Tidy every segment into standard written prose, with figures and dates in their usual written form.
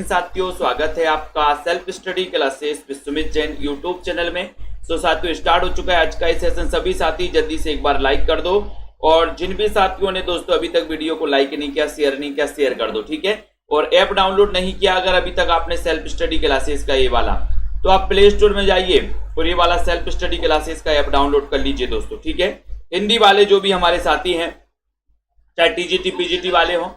साथियों, स्वागत है आपका self study classes with Sumit Jain YouTube channel में। साथियों, स्टार्ट हो चुका है आज का ये सेशन। सभी साथी जल्दी से एक बार लाइक कर दो, और जिन भी साथियों ने दोस्तों अभी तक वीडियो को लाइक नहीं किया, शेयर नहीं किया, शेयर कर दो, ठीक है। और ऐप डाउनलोड नहीं किया अगर अभी तक आपने सेल्फ स्टडी क्लासेस का ये वाला, तो आप प्ले स्टोर में जाइए और ये वाला सेल्फ स्टडी क्लासेस का ऐप डाउनलोड कर लीजिए दोस्तों, ठीक है। हिंदी वाले जो भी हमारे साथी हैं, चाहे टीजीटी पीजीटी वाले हों,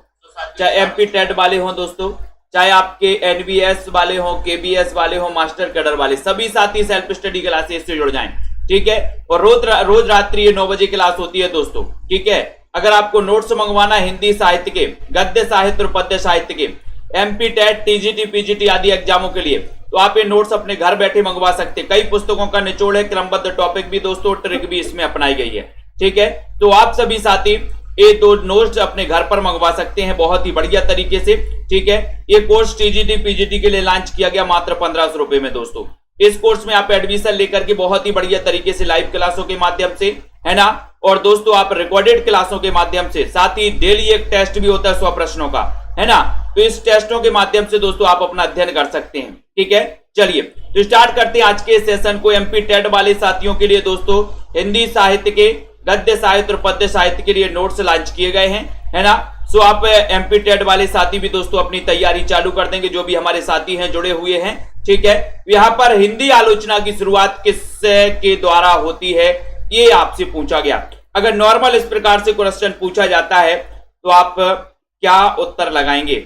चाहे एमपी टेट वाले हों दोस्तों, चाहे आपके एनबीएस वाले हों, केबीएस वाले हों, मास्टर कैडर वाले, सभी साथी सेल्फ स्टडी क्लासेस से जुड़ जाएं, ठीक है। और रोज रात्रि 9 बजे क्लास होती है दोस्तों, ठीक है। अगर आपको नोट्स मंगवाना हिंदी साहित्य के, गद्य साहित्य और पद्य साहित्य के, एमपी टेट टीजीटी पीजीटी आदि एग्जामों के लिए, तो आप ये नोट्स अपने घर बैठे मंगवा सकते हैं। कई पुस्तकों का निचोड़ है, क्रमबद्ध टॉपिक भी दोस्तों, ट्रिक भी इसमें अपनाई गई है, ठीक है। तो आप सभी साथी ये दो नोट्स अपने घर पर मंगवा सकते हैं बहुत ही बढ़िया तरीके से, ठीक है। ये कोर्स टीजीटी पीजीटी के लिए लॉन्च किया गया मात्र 1500 रुपए में दोस्तों। इस कोर्स में आप एडमिशन लेकर के बहुत ही बढ़िया तरीके से लाइव क्लासों के माध्यम से, है ना, और दोस्तों आप रिकॉर्डेड क्लासों के माध्यम से, साथ ही डेली एक टेस्ट भी होता है 100 प्रश्नों का, है ना। तो इस टेस्टों के माध्यम से दोस्तों आप अपना अध्ययन कर सकते हैं, ठीक है। चलिए तो स्टार्ट करते हैं आज के सेशन को। एमपी टेट वाले साथियों के लिए दोस्तों हिंदी साहित्य के, गद्य साहित्य और पद्य साहित्य के लिए नोट्स लॉन्च किए गए हैं, है ना। सो आप एमपी टेट वाले साथी भी दोस्तों अपनी तैयारी चालू कर देंगे, जो भी हमारे साथी हैं जुड़े हुए हैं, ठीक है। यहाँ पर हिंदी आलोचना की शुरुआत किसके द्वारा होती है, ये आपसे पूछा गया। अगर नॉर्मल इस प्रकार से क्वेश्चन पूछा जाता है तो आप क्या उत्तर लगाएंगे?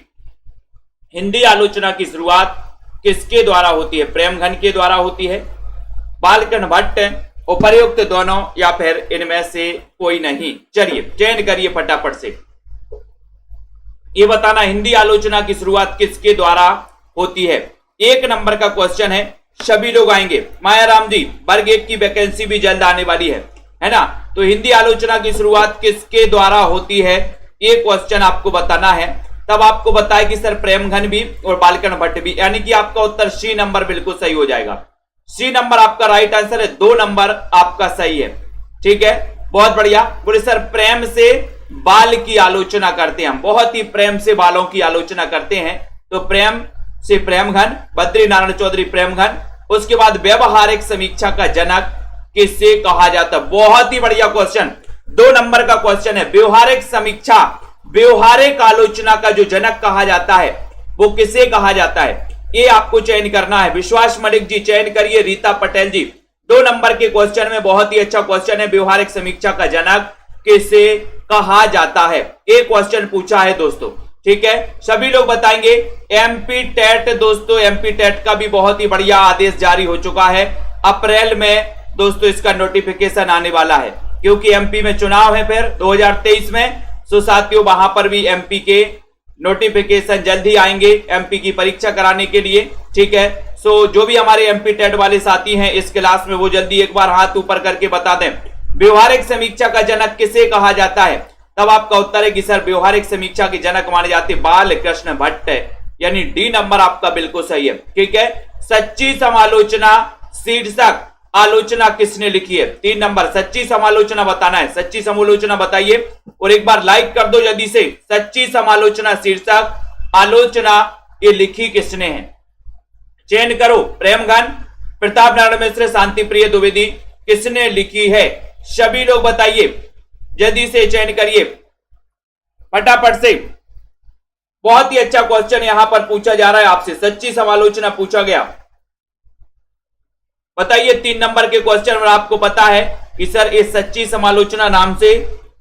हिंदी आलोचना की शुरुआत किसके द्वारा होती है? प्रेमघन के द्वारा होती है, बालकृष्ण भट्ट, उपर्युक्त दोनों, या फिर इनमें से कोई नहीं? चलिए चयन करिए फटाफट से। ये बताना हिंदी आलोचना की शुरुआत किसके द्वारा होती है। 1 नंबर का क्वेश्चन है, सभी लोग आएंगे। मायाराम जी, वर्ग 1 की वैकेंसी भी जल्द आने वाली है ना। तो हिंदी आलोचना की शुरुआत किसके द्वारा होती है, ये क्वेश्चन आपको बताना है। तब आपको बताए कि सर प्रेमघन भी और बालकृष्ण भट्ट भी, यानी कि आपका उत्तर सी नंबर बिल्कुल सही हो जाएगा। सी नंबर आपका राइट आंसर है, 2 नंबर आपका सही है, ठीक है। बहुत बढ़िया। बोले सर प्रेम से बाल की आलोचना करते हैं हम, बहुत ही प्रेम से बालों की आलोचना करते हैं, तो प्रेम से प्रेमघन, बद्री नारायण चौधरी प्रेमघन। उसके बाद व्यवहारिक समीक्षा का जनक किसे कहा जाता है? बहुत ही बढ़िया क्वेश्चन, 2 नंबर का क्वेश्चन है। व्यवहारिक समीक्षा, व्यवहारिक आलोचना का जो जनक कहा जाता है वो किसे कहा जाता है, ये आपको चयन करना है। विश्वास मलिक जी चयन करिए, रीता पटेल जी। 2 नंबर के क्वेश्चन में बहुत ही अच्छा क्वेश्चन है, व्यवहारिक समीक्षा का जनक किसे कहा जाता है, ये क्वेश्चन पूछा है दोस्तों, ठीक है। सभी लोग बताएंगे। एमपी टेट दोस्तों, एमपी टेट का भी बहुत ही बढ़िया आदेश जारी हो चुका है। अप्रैल में दोस्तों इसका नोटिफिकेशन आने वाला है, क्योंकि एमपी में चुनाव है फिर 2023 में। सो साथियों वहां पर भी एमपी के नोटिफिकेशन जल्द ही आएंगे एमपी की परीक्षा कराने के लिए, ठीक है। सो जो भी हमारे एमपी टेट वाले साथी हैं इस क्लास में, वो जल्दी एक बार हाथ ऊपर करके बता दें, व्यवहारिक समीक्षा का जनक किसे कहा जाता है। तब आपका उत्तर है कि सर व्यवहारिक समीक्षा के जनक माने जाते बालकृष्ण भट्ट, यानी डी नंबर आपका बिल्कुल सही है, ठीक है। सच्ची समालोचना शीर्षक आलोचना किसने लिखी है? 3 नंबर, सच्ची समालोचना बताना है। सच्ची समालोचना बताइए, और एक बार लाइक कर दो जल्दी से। सच्ची समालोचना शीर्षक आलोचना ये लिखी किसने है? चयन करो। प्रेमघन, प्रताप नारायण मिश्र, शांति प्रिय द्विवेदी, किसने लिखी है? सभी लोग बताइए, जल्दी से चयन करिए फटाफट से। बहुत ही अच्छा क्वेश्चन यहां पर पूछा जा रहा है आपसे, सच्ची समालोचना पूछा गया। बताइए 3 नंबर के क्वेश्चन में आपको पता है कि सर ये सच्ची समालोचना नाम से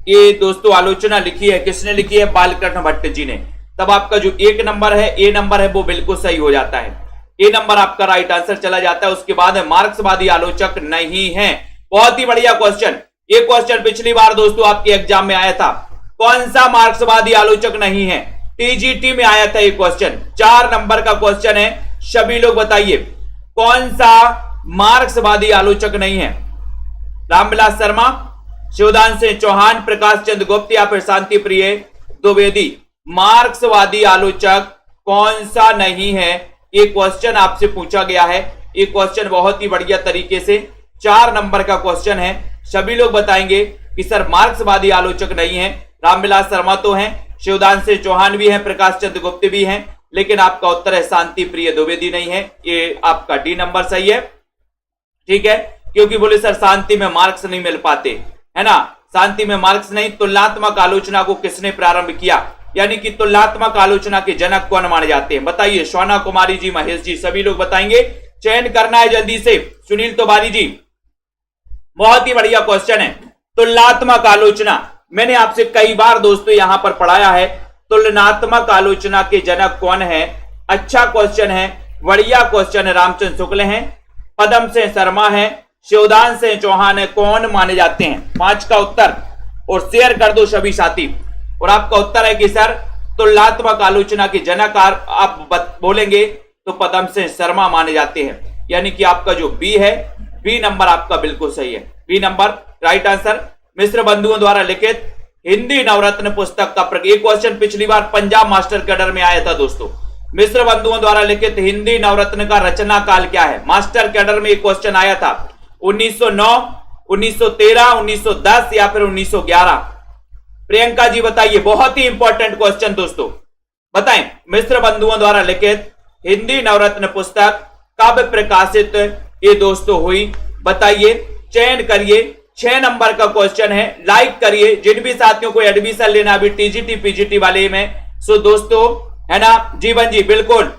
ये दोस्तों आलोचना लिखी है, किसने लिखी है? बालकृष्ण भट्ट जी ने। तब आपका जो 1 नंबर है, ए नंबर है, वो बिल्कुल सही हो जाता है। ए नंबर आपका राइट आंसर चला जाता है। उसके बाद है मार्क्सवादी आलोचक नहीं है। बहुत ही बढ़िया क्वेश्चन। ये क्वेश्चन पिछली बार दोस्तों आपके एग्जाम में आया था। कौन सा मार्क्सवादी आलोचक नहीं है? टीजीटी में आया था ये क्वेश्चन। 4 नंबर का क्वेश्चन है, सभी लोग बताइए कौन सा मार्क्सवादी आलोचक नहीं है? रामविलास शर्मा, शिवदान सिंह चौहान, प्रकाश चंद्र गुप्त, या फिर शांति प्रिय द्विवेदी? मार्क्सवादी आलोचक कौन सा नहीं है, ये क्वेश्चन आपसे पूछा गया है। ये क्वेश्चन बहुत ही बढ़िया तरीके से 4 नंबर का क्वेश्चन है। सभी लोग बताएंगे कि सर मार्क्सवादी आलोचक नहीं है। रामविलास शर्मा तो हैं, शिवदान सिंह चौहान भी हैं, प्रकाश चंद्र गुप्त भी हैं, लेकिन आपका उत्तर है शांति प्रिय द्विवेदी नहीं है, ये आपका डी नंबर सही है। ठीक है, क्योंकि बोले सर शांति में मार्क्स नहीं मिल पाते, है ना, शांति में मार्क्स नहीं। तुलनात्मक आलोचना को किसने प्रारंभ किया, यानी कि तुलनात्मक आलोचना के जनक कौन माने जाते हैं, बताइए। सोना कुमारी जी, महेश जी, सभी लोग बताएंगे। चयन करना है जल्दी से। सुनील तिवारी जी, बहुत ही बढ़िया क्वेश्चन है। तुलनात्मक आलोचना मैंने आपसे कई बार दोस्तों यहां पर पढ़ाया है। तुलनात्मक आलोचना के जनक कौन है? अच्छा क्वेश्चन है, बढ़िया क्वेश्चन है। रामचंद्र शुक्ल हैं, पदम सिंह शर्मा है, शिवदान सिंह चौहान है, कौन माने जाते हैं? 5 का उत्तर और शेयर कर दो सभी साथी। और आपका उत्तर है कि सर तुलनात्मक आलोचना के जनक आप बोलेंगे तो पदम सिंह शर्मा माने जाते हैं, यानी कि आपका जो बी है, बी नंबर आपका बिल्कुल सही है। B number right answer. Mishra बंधुओं द्वारा लिखित हिंदी नवरत्न पुस्तक का एक क्वेश्चन पिछली बार पंजाब मास्टर कैडर में आया था दोस्तों। मिश्र बंधुओं द्वारा लिखित हिंदी नवरत्न का रचना काल क्या है? मास्टर कैडर में एक क्वेश्चन आया था, 1909, 1913, 1910 या फिर 1911? प्रियंका जी बताइए, बहुत ही इंपॉर्टेंट क्वेश्चन दोस्तों, बताएं। मिश्र बंधुओं द्वारा लिखित हिंदी नवरत्न पुस्तक कब प्रकाशित ये दोस्तों हुई, बताइए, चयन करिए। 6 नंबर का क्वेश्चन है, लाइक करिए। जिन भी साथियों को एडमिशन लेना अभी टीजीटी पीजीटी वाले में, सो दोस्तों है ना, जीवन जी बिल्कुल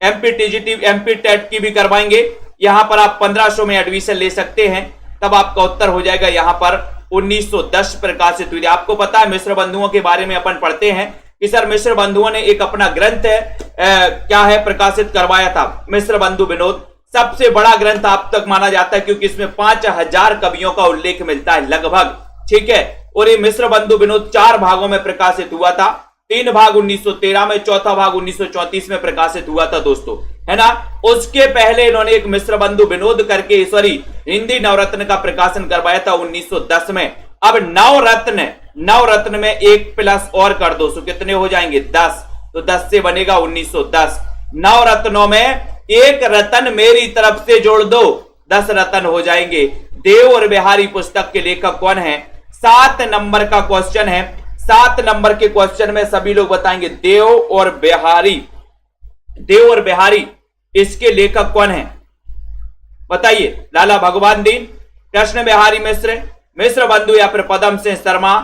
एमपी टीजीटी एमपी टेट की भी करवाएंगे। यहां पर आप 1500 में एडमिशन ले सकते हैं, तब आपका उत्तर हो जाएगा यहां पर 1910 प्रकाशित हुई। आपको पता है मिश्र बंधुओं के बारे में अपन पढ़ते हैं कि सर मिश्र बंधुओं ने एक अपना ग्रंथ क्या है प्रकाशित करवाया था, मिश्र बंधु विनोद। सबसे बड़ा ग्रंथ आप तक माना जाता है क्योंकि इसमें 5000 कवियों का उल्लेख मिलता है लगभग। ठीक है, और ये मिश्र बंधु विनोद 4 भागों में प्रकाशित हुआ था। 3 भाग 1913 में, चौथा भाग 1934 में प्रकाशित हुआ था दोस्तों, है ना। उसके पहले इन्होंने एक मिश्र बंधु विनोद करके हिंदी नवरत्न का प्रकाशन करवाया था 1910 में। अब नवरत्न में 1 प्लस और कर दो, सो कितने हो जाएंगे? 10। तो 10 से बनेगा 1910। नवरत्नों में 1 रतन मेरी तरफ से जोड़ दो, 10 रतन हो जाएंगे। देव और बिहारी पुस्तक के लेखक कौन है? 7 नंबर का क्वेश्चन है। 7 नंबर के क्वेश्चन में सभी लोग बताएंगे देव और बिहारी। देव और बिहारी इसके लेखक कौन है? बताइए। लाला भगवान दीन, कृष्ण बिहारी मिश्र, मिश्र बंधु या फिर पदम सिंह शर्मा?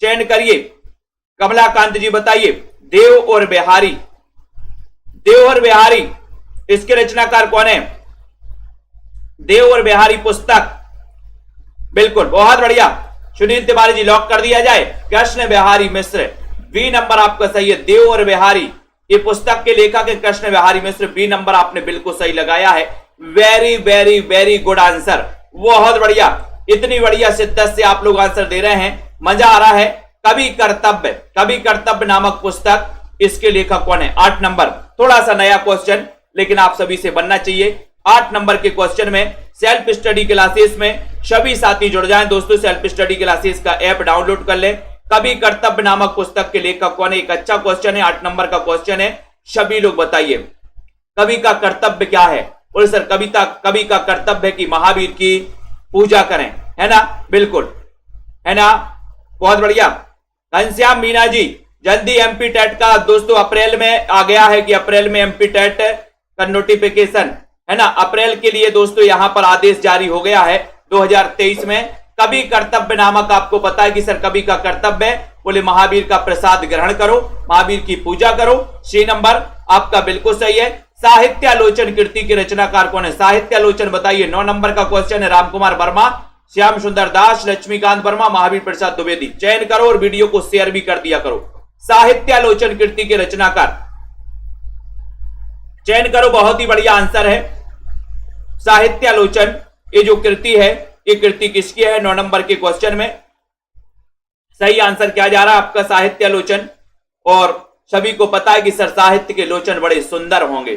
चयन करिए। कमलाकांत जी बताइए, देव और बिहारी। देव और बिहारी इसके रचनाकार कौन है? देव और बिहारी पुस्तक, बिल्कुल बहुत बढ़िया। सुनील तिवारी जी लॉक कर दिया जाए, कृष्ण बिहारी मिश्र। बी नंबर आपका सही है, देव और बिहारी ये पुस्तक के लेखक है कृष्ण बिहारी मिश्र। बी नंबर आपने बिल्कुल सही लगाया है। Very very very good answer, बहुत बढ़िया। इतनी बढ़िया शिद्दत से आप लोग आंसर दे रहे हैं, मजा आ रहा है। कवि कर्तव्य नामक पुस्तक, इसके लेखक कौन है? 8 नंबर। थोड़ा सा नया क्वेश्चन, लेकिन आप सभी से बनना चाहिए। 8 नंबर के क्वेश्चन में सेल्फ स्टडी क्लासेस में सभी साथी जुड़ जाएं दोस्तों। सेल्फ स्टडी क्लासेस का ऐप डाउनलोड कर लें। कवि कर्तव्य नामक पुस्तक के लेखक कौन है? एक अच्छा क्वेश्चन है, 8 नंबर का क्वेश्चन है। सभी लोग बताइए, कवि का कर्तव्य क्या है? बोले सर कवि का कर्तव्य है कि महावीर की पूजा करें, है ना, बिल्कुल, है ना, बहुत बढ़िया। घनश्याम मीना जी, जल्दी एमपी टेट का दोस्तों अप्रैल में आ गया है कि अप्रैल में एमपी टेट का नोटिफिकेशन, है ना, अप्रैल के लिए दोस्तों यहां पर आदेश जारी हो गया है 2023 में। कवि कर्तव्य नामक आपको पता है कि सर कवि का कर्तव्य है, बोले महावीर का प्रसाद ग्रहण करो, महावीर की पूजा करो। सी नंबर आपका बिल्कुल सही है। साहित्यालोचन कृति के रचनाकार कौन है? साहित्यालोचन बताइए। 9 नंबर का क्वेश्चन है। रामकुमार वर्मा, श्याम सुंदर दास, लक्ष्मीकांत वर्मा, महावीर प्रसाद द्विवेदी। चयन करो और वीडियो को शेयर भी कर दिया करो। साहित्यालोचन कृति के रचनाकार चयन करो, बहुत ही बढ़िया आंसर है। साहित्यालोचन ये जो कृति है, ये कृति किसकी है? 9 नंबर के क्वेश्चन में सही आंसर क्या जा रहा है आपका? साहित्यालोचन। और सभी को पता है कि सर साहित्य के लोचन बड़े सुंदर होंगे।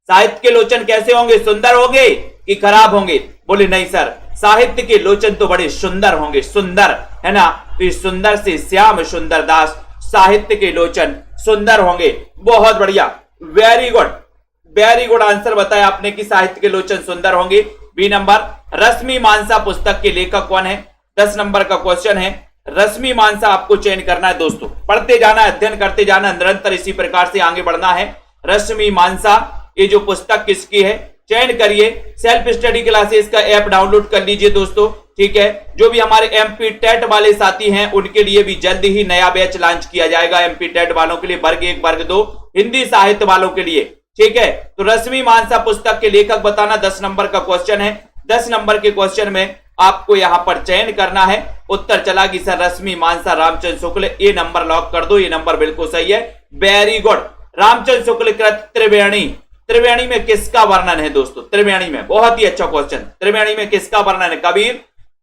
साहित्य के लोचन कैसे होंगे? सुंदर होंगे कि खराब होंगे? बोले नहीं सर, साहित्य के लोचन तो बड़े सुंदर होंगे, सुंदर, है ना। तो इस सुंदर से श्याम सुंदर दास, साहित्य के लोचन सुंदर होंगे। बहुत बढ़िया, वेरी गुड आंसर बताया आपने कि साहित्य के लोचन सुंदर होंगे। B number. रश्मि मानसा पुस्तक के लेखक कौन है? 10 नंबर का क्वेश्चन है। रश्मि मानसा आपको चयन करना है दोस्तों, पढ़ते जाना, अध्ययन करते जाना, निरंतर इसी प्रकार से आगे बढ़ना है। रश्मि मानसा, ये जो पुस्तक किसकी है चयन करिए। सेल्फ स्टडी क्लासेस का ऐप डाउनलोड कर लीजिए दोस्तों, ठीक है। जो भी हमारे एमपी टेट वाले साथी हैं उनके लिए भी जल्द ही नया बैच लॉन्च किया जाएगा, एमपी टेट वालों के लिए, वर्ग 1 वर्ग 2 हिंदी साहित्य वालों के लिए, ठीक है। तो रश्मि मानसा पुस्तक के लेखक बताना 10 नंबर का क्वेश्चन है। 10 नंबर के क्वेश्चन में आपको यहां पर चयन करना है। उत्तर चला कि सर रश्मि मानसा रामचंद्र शुक्ल, ये नंबर लॉक कर दो, ये नंबर बिल्कुल सही है, वेरी गुड। रामचंद्र शुक्ल कृत त्रिवेणी, त्रिवेणी में किसका वर्णन है दोस्तों, त्रिवेणी में, बहुत ही अच्छा क्वेश्चन, त्रिवेणी में किसका वर्णन है, कबीर,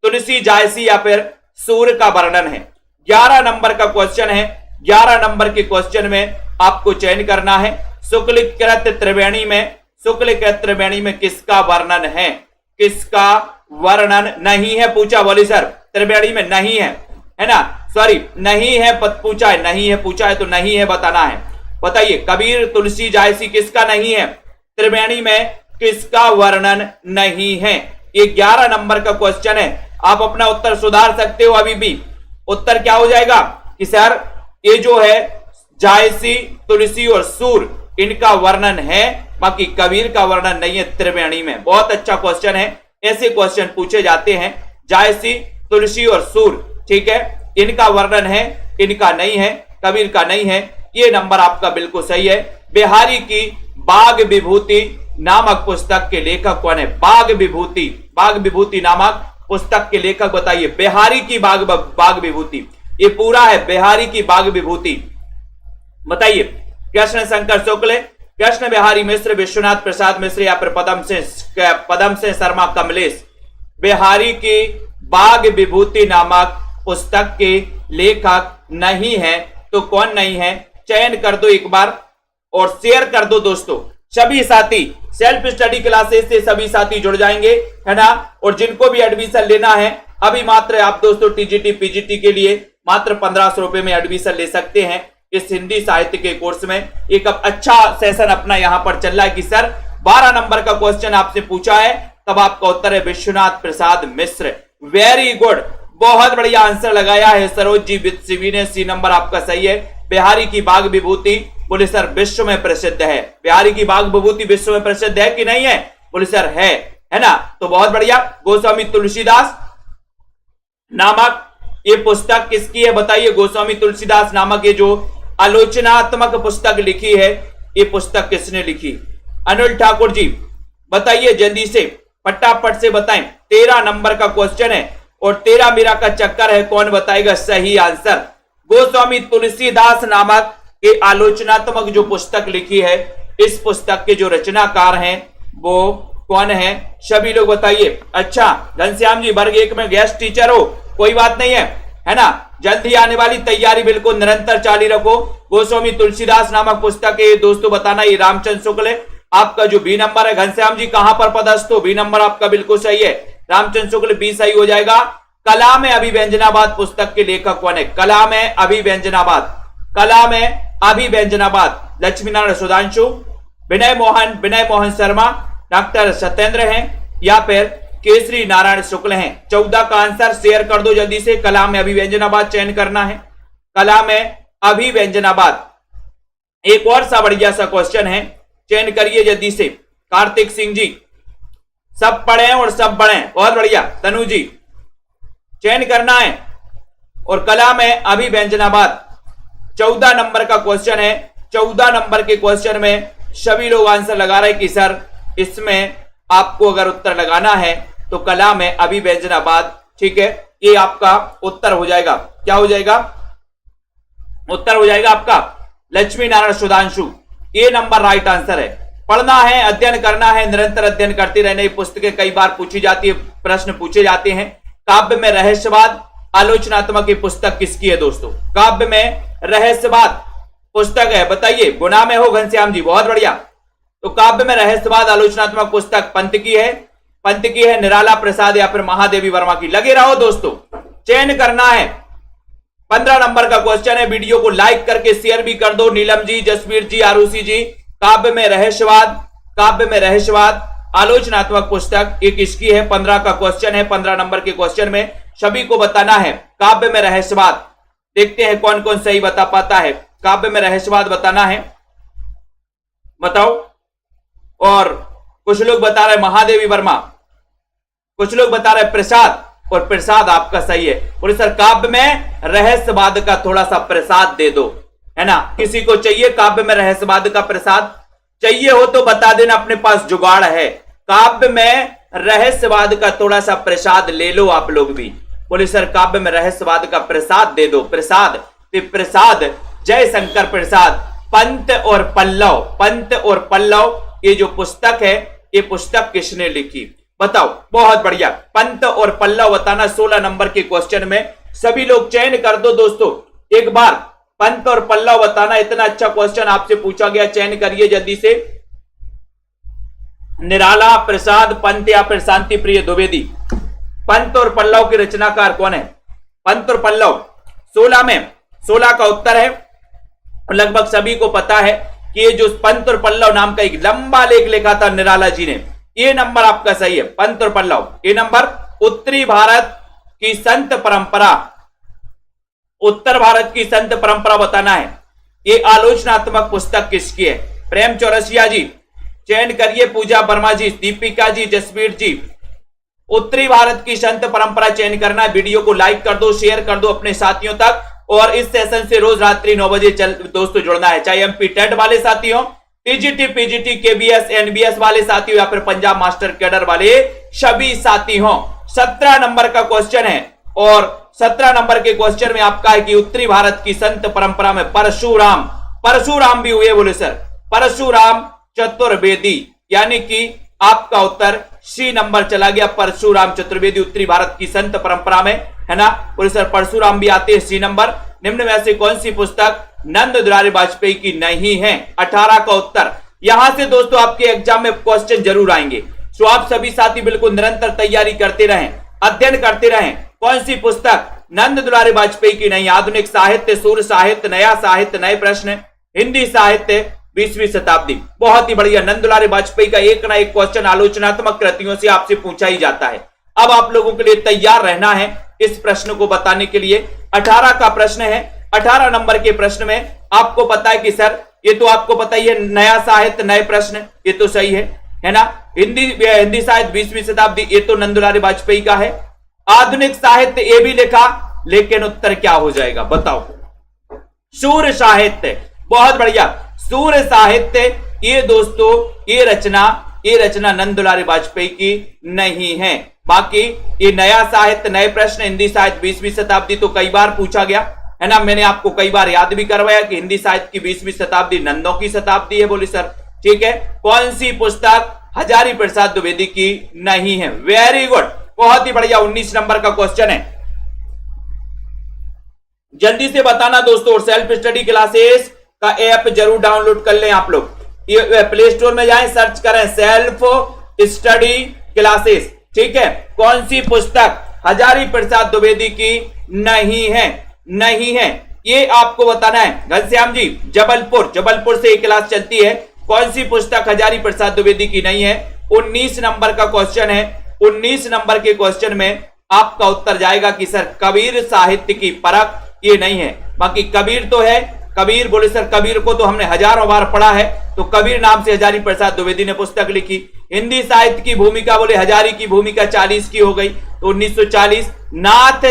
तुलसी, जायसी या फिर सूर्य का वर्णन है। 11 नंबर का क्वेश्चन है। 11 नंबर के क्वेश्चन में आपको चयन करना है। शुक्ल कृत त्रिवेणी में, शुक्ल कृत त्रिवेणी में किसका वर्णन है, किसका वर्णन नहीं है पूछा, बोली सर त्रिवेणी में नहीं है ना, सॉरी नहीं है पूछा है, नहीं है पूछा है तो नहीं है बताना है। बताइए कबीर, तुलसी, जायसी किसका नहीं है, त्रिवेणी में किसका वर्णन नहीं है। ये 11 नंबर का क्वेश्चन है। आप अपना उत्तर सुधार सकते हो अभी भी। उत्तर क्या हो जाएगा कि सर ये जो है जायसी, तुलसी और सूर्य इनका वर्णन है, बाकी कबीर का वर्णन नहीं है त्रिवेणी में। बहुत अच्छा क्वेश्चन है, ऐसे क्वेश्चन पूछे जाते हैं। जायसी, तुलसी और सूर्य, ठीक है, इनका वर्णन है, इनका नहीं है, कबीर का नहीं है। ये नंबर आपका बिल्कुल सही है। बिहारी की बाग विभूति नामक पुस्तक के लेखक कौन है, बाग विभूति, बाग विभूति नामक पुस्तक के लेखक बताइए। बिहारी की बाग विभूति, ये पूरा है बिहारी की बाग विभूति, बताइए। कृष्ण शंकर शुक्ल, कृष्ण बिहारी मिश्र, विश्वनाथ प्रसाद मिश्र या फिर पदम सिंह शर्मा कमलेश। बिहारी की बाग विभूति नामक पुस्तक के लेखक नहीं है तो कौन नहीं है, चयन कर दो एक बार और शेयर कर दो दोस्तों। सभी साथी सेल्फ स्टडी क्लासेस से सभी साथी जुड़ जाएंगे, है ना। और जिनको भी एडमिशन लेना है अभी मात्र आप दोस्तों टीजीटी पीजीटी के लिए मात्र 1500 रुपए में एडमिशन ले सकते हैं इस हिंदी साहित्य के कोर्स में। एक अच्छा सेशन अपना यहां पर चल रहा है कि सर 12 नंबर का क्वेश्चन आपसे पूछा है, तब आपका उत्तर है विश्वनाथ प्रसाद मिश्र। वेरी गुड, बहुत बढ़िया आंसर लगाया है सरोज जी विद ने, सी नंबर आपका सही है। बिहारी की बाग विभूति बोले सर विश्व में प्रसिद्ध है। बिहारी की बाग विभूति विश्व में प्रसिद्ध है कि नहीं है, बोले सर है ना, तो बहुत बढ़िया। गोस्वामी तुलसीदास नामक ये पुस्तक किसकी है बताइए। गोस्वामी तुलसीदास नामक ये जो आलोचनात्मक पुस्तक लिखी है, ये पुस्तक किसने लिखी, अनिल ठाकुर जी बताइए जल्दी से, फटाफट से बताएं। 13 नंबर का क्वेश्चन है और 13 मेरा का चक्कर है, कौन बताएगा सही आंसर। गोस्वामी तुलसीदास नामक ये आलोचनात्मक जो पुस्तक लिखी है, इस पुस्तक के जो रचनाकार हैं वो कौन है, सभी लोग बताइए। अच्छा घनश्याम जी वर्ग 1 में गेस्ट टीचर हो, कोई बात नहीं है ना, जल्द ही आने वाली तैयारी बिल्कुल निरंतर जारी रखो। गोस्वामी तुलसीदास नामक पुस्तक है दोस्तों, बताना ये रामचंद्र शुक्ल है। आपका जो बी नंबर है, घनश्याम जी कहां पर पदस्थ हो, बी नंबर आपका बिल्कुल सही है, रामचंद्र शुक्ल बी सही हो जाएगा। कला में अभिव्यंजनाबाद पुस्तक के लेखक कौन है, कला में अभिव्यंजनाबाद, कला में अभिव्यंजनाबाद, लक्ष्मी नारायण सुधांशु, विनय मोहन शर्मा, डॉक्टर सत्येंद्र हैं या फिर केसरी नारायण शुक्ल हैं। 14 का आंसर शेयर कर दो जल्दी से। कला में अभिव्यंजनाबाद चयन करना है, कला में अभिव्यंजनाबाद। एक और सा बढ़िया सा क्वेश्चन है, चयन करिए जल्दी से। कार्तिक सिंह जी सब पढ़े हैं और सब बढ़े, बहुत बढ़िया। तनु जी चयन करना है और कला में अभिव्यंजनाबाद 14 नंबर का क्वेश्चन है। 14 नंबर के क्वेश्चन में सभी लोग आंसर लगा रहे हैं कि सर इसमें आपको अगर उत्तर लगाना है तो कला में अभिव्यंजनाबाद, ठीक है, ये आपका उत्तर हो जाएगा। क्या हो जाएगा, उत्तर हो जाएगा आपका लक्ष्मी नारायण सुधांशु, ये नंबर राइट आंसर है। पढ़ना है, अध्ययन करना है, निरंतर अध्ययन करते रहने। पुस्तकें कई बार पूछी जाती है, प्रश्न पूछे जाते हैं। काव्य में रहस्यवाद आलोचनात्मक ये पुस्तक किसकी है दोस्तों, काव्य में रहस्यवाद पुस्तक है, बताइए। गुना में हो घनश्याम जी, बहुत बढ़िया। तो काव्य में रहस्यवाद आलोचनात्मक पुस्तक पंत की है, पंत की है, निराला प्रसाद या फिर महादेवी वर्मा की। लगे रहो दोस्तों, चयन करना है। 15 नंबर का क्वेश्चन है, वीडियो को लाइक करके शेयर भी कर दो। नीलम जी, जसवीर जी, आरुषि जी, काव्य में रहस्यवाद, काव्य में रहस्यवाद आलोचनात्मक पुस्तक ये किसकी है। 15 का क्वेश्चन है। 15 नंबर के क्वेश्चन में सभी को बताना है काव्य में रहस्यवाद। देखते हैं कौन कौन सही बता पाता है। काव्य में रहस्यवाद बताना है, बताओ। और कुछ लोग बता रहे महादेवी वर्मा, कुछ लोग बता रहे प्रसाद, और प्रसाद आपका सही है। बोले सर काव्य में रहस्यवाद का थोड़ा सा प्रसाद दे दो, है ना। किसी को चाहिए काव्य में रहस्यवाद का प्रसाद? चाहिए हो तो बता देना, अपने पास जुगाड़ है। काव्य में रहस्यवाद का थोड़ा सा प्रसाद ले लो आप लोग भी। बोले सर काव्य में रहस्यवाद का प्रसाद दे दो। प्रसाद, प्रसाद जय शंकर प्रसाद, पंत और पल्लव। पंत और पल्लव ये जो पुस्तक है, ये पुस्तक किसने लिखी बताओ? बहुत बढ़िया, पंत और पल्लव बताना 16 नंबर के क्वेश्चन में। सभी लोग चयन कर दो दोस्तों, एक बार पंत और पल्लव बताना। इतना अच्छा क्वेश्चन आपसे पूछा गया, चयन करिए जल्दी से। निराला, प्रसाद, पंत या फिर शांति प्रिय द्विवेदी। पंत और पल्लव के रचनाकार कौन है? पंत और पल्लव 16 में 16 का उत्तर है। लगभग सभी को पता है कि ये जो पंत और पल्लव नाम का एक लंबा लेख लिखा था निराला जी ने, ये नंबर आपका सही है, पंत और पल्लव। ये नंबर उत्तरी भारत की संत परंपरा, उत्तर भारत की संत परंपरा बताना है। ये आलोचनात्मक पुस्तक किसकी है? प्रेम चौरसिया जी, चयन करिए। पूजा वर्मा जी, दीपिका जी, जसवीर जी। उत्तरी भारत की संत परंपरा चयन करना है। वीडियो को लाइक कर दो, शेयर कर दो अपने साथियों तक। और इस सेशन से रोज रात्रि 9 बजे दोस्तों जुड़ना है, चाहे एमपी टेट वाले साथी हो, टीजीटी, पीजीटी, केबीएस, एनबीएस वाले साथी हो, या फिर पंजाब मास्टर कैडर वाले सभी साथी हो। 17 नंबर का क्वेश्चन है, और 17 नंबर के क्वेश्चन में आपका है कि उत्तरी भारत की संत परंपरा में परशुराम, परशुराम भी हुए। बोले सर परशुराम चतुर्वेदी, यानी कि आपका उत्तर सी नंबर चला गया। परशुराम चतुर्वेदी उत्तरी भारत की संत परंपरा में, है ना। बोले सर परशुराम भी आते हैं सी नंबर। निम्न में से कौन सी पुस्तक नंद दुलारी वाजपेयी की नहीं है? 18 का उत्तर। यहां से दोस्तों आपके एग्जाम में क्वेश्चन जरूर आएंगे, तो आप सभी साथी बिल्कुल निरंतर तैयारी करते रहें, अध्ययन करते रहें। कौन सी पुस्तक नंद दुलारी वाजपेयी की नहीं? आधुनिक साहित्य, सूर्य साहित्य, नया साहित्य, नए प्रश्न, हिंदी साहित्य, 20वीं शताब्दी। बहुत ही बढ़िया। नंद दुलारी वाजपेयी का एक ना एक क्वेश्चन आलोचनात्मक कृतियों से आपसे पूछा ही जाता है। अब आप लोगों के लिए तैयार रहना है इस प्रश्न को बताने के लिए। 18 का प्रश्न है। 18 नंबर के प्रश्न में आपको पता है कि सर ये तो आपको पता ही है, नया साहित्य, नए प्रश्न, ये तो सही है ना। हिंदी साहित्य 20वीं शताब्दी, ये तो नंद दुलारी वाजपेयी का है। आधुनिक साहित्य ये भी लिखा, लेकिन उत्तर क्या हो जाएगा बताओ? सूर्य साहित्य। बहुत बढ़िया, सूर्य साहित्य। ये दोस्तों ये रचना नंद दुलारी वाजपेयी की नहीं है। बाकी ये नया साहित्य, नए प्रश्न, हिंदी साहित्य 20वीं शताब्दी तो कई बार पूछा गया, है ना। मैंने आपको कई बार याद भी करवाया कि हिंदी साहित्य की 20वीं शताब्दी नंदों की शताब्दी है। बोले सर ठीक है। कौन सी पुस्तक हजारी प्रसाद द्विवेदी की नहीं है? वेरी गुड, बहुत ही बढ़िया। 19 नंबर का क्वेश्चन है, जल्दी से बताना दोस्तों। और सेल्फ स्टडी क्लासेस का ऐप जरूर डाउनलोड कर लें आप लोग। ये प्ले स्टोर में जाएं, सर्च करें सेल्फ स्टडी क्लासेस, ठीक है। कौन सी पुस्तक हजारी प्रसाद द्विवेदी की नहीं है? नहीं है, ये आपको बताना है। घनश्याम जी, जबलपुर से एक क्लास चलती है। कौन सी पुस्तक हजारी प्रसाद द्विवेदी की नहीं है? 19 नंबर का क्वेश्चन है। 19 नंबर के क्वेश्चन में आपका उत्तर जाएगा कि सर कबीर साहित्य की परख ये नहीं है। बाकी कबीर तो है, कबीर। बोले सर कबीर को तो हमने हजारों बार पढ़ा है, तो कबीर नाम से हजारी प्रसाद द्विवेदी ने पुस्तक लिखी। हिंदी साहित्य की भूमिका, बोले हजारी की भूमिका 40 की हो गई, तो 1940। नाथ